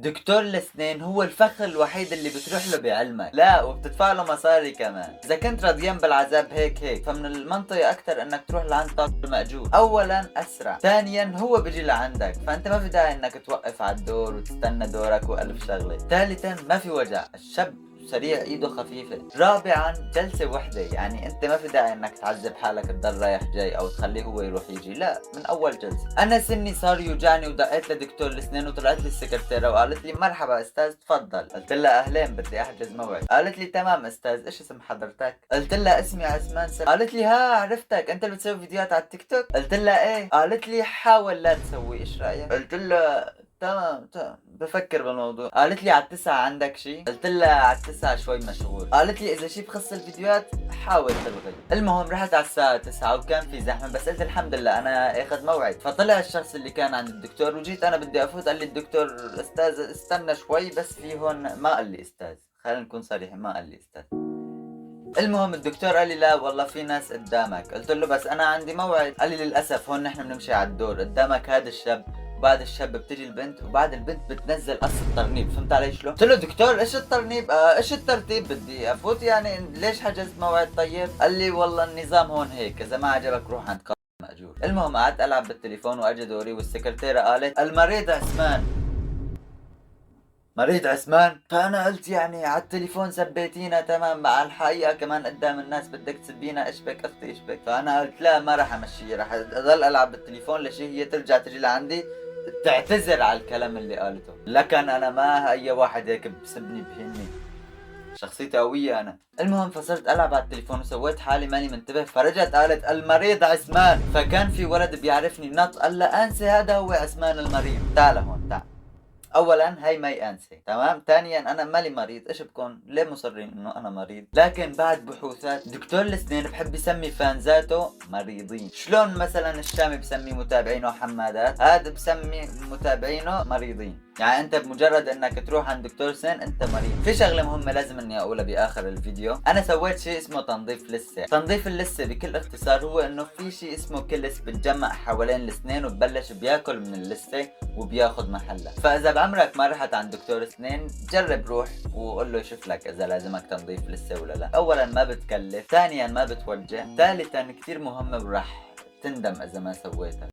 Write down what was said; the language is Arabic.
دكتور الاسنان هو الفخر الوحيد اللي بتروح له بعلمك، لا وبتدفع له مصاري كمان. اذا كنت رضيان بالعذاب هيك فمن المنطقي اكثر انك تروح لعند طاقم المأجور. اولا اسرع، ثانيا هو بيجي لعندك، فانت ما في داعي انك توقف على الدور وتستنى دورك والف شغله. ثالثا ما في وجع، الشاب سريع ايده خفيفة. رابعا جلسة وحدة، يعني انت ما في داعي انك تعذب حالك تضل رايح جاي او تخليه هو يروح يجي، لا من اول جلسة. انا سني صار يوجعني ودقيت لدكتور الاسنان وطلعت لي السكرتيرة وقالت لي مرحبا استاذ تفضل. قلت لها اهلين بدي احجز موعد. قالت لي تمام استاذ ايش اسم حضرتك؟ قلت لها اسمي عثمان سلام. قالت لي ها عرفتك انت اللي بتسوي فيديوهات على التيك توك؟ قلت لها ايه. قالت لي حاول لا تسوي، ايش رايك؟ قلت لها تمام بفكر بالموضوع. قالت لي على التسعة عندك شي؟ قلت لها على التسعة شوي مشغول. قالت لي اذا شي بخص الفيديوهات حاول تلغي. المهم رحت على الساعة 9 وكان في زحمة، بس قلت الحمد لله انا اخذ موعد. فطلع الشخص اللي كان عند الدكتور وجيت انا بدي افوت، قال لي الدكتور استاذ استنى شوي، بس في هون ما قال لي استاذ، خلينا نكون صريح ما قال لي استاذ. المهم الدكتور قال لي لا والله في ناس قدامك. قلت له بس انا عندي موعد. قال لي للاسف هون نحن بنمشي على الدور، قدامك هذا الشاب وبعد الشاب بتجي البنت وبعد البنت بتنزل قص الترنيب، فهمت علي شلون؟ قلت له دكتور ايش الترنيب؟ ايش الترتيب؟ بدي افوت يعني ليش حجزت موعد طيب؟ قال لي والله النظام هون هيك، اذا ما عجبك روح عند قاضي مأجور. المهم قعدت العب بالتليفون واجى دوري والسكرتيرة قالت المريض عثمان. مريض عثمان؟ فانا قلت يعني على التليفون سبيتينا تمام، مع الحقيقه كمان قدام الناس بدك تسبينا، ايش بك اختي ايش بك؟ فانا قلت لا ما راح امشي، راح اضل العب بالتليفون لشي هي ترجع تجي لعندي تعتذر على الكلام اللي قالته. لكن انا ما اي واحد هيك بسبني بهني، شخصيتي قوية أنا. المهم فصرت ألعب على التليفون وسويت حالي ماني منتبه، فرجعت قالت المريض عثمان. فكان في ولد بيعرفني نط، قال لا أنسي هذا هو عثمان المريض، تعال هون تعال. اولا هي ماي انسي تمام، ثانيا انا مالي مريض، ايش بكون ليه مصرين انه انا مريض؟ لكن بعد بحوثات دكتور الاسنان بحب يسمي فانزاته مريضين. شلون مثلا الشامي بسمي متابعينه حمادات، هذا بسمي متابعينه مريضين. يعني انت بمجرد انك تروح عند دكتور سن انت مريض. في شغله مهمه لازم اني اقولها باخر الفيديو، انا سويت شيء اسمه تنظيف لثه. تنظيف اللثه بكل اختصار هو انه في شيء اسمه كلس بتجمع حوالين الاسنان وببلش بياكل من اللثه وبياخذ محلها. فاذا بعمرك ما رحت عند دكتور اسنان جرب روح وقول له يشوف لك اذا لازمك تنظيف لثه ولا لا. اولا ما بتكلف، ثانيا ما بتوجع، ثالثا كثير مهمه وراح تندم اذا ما سويتها.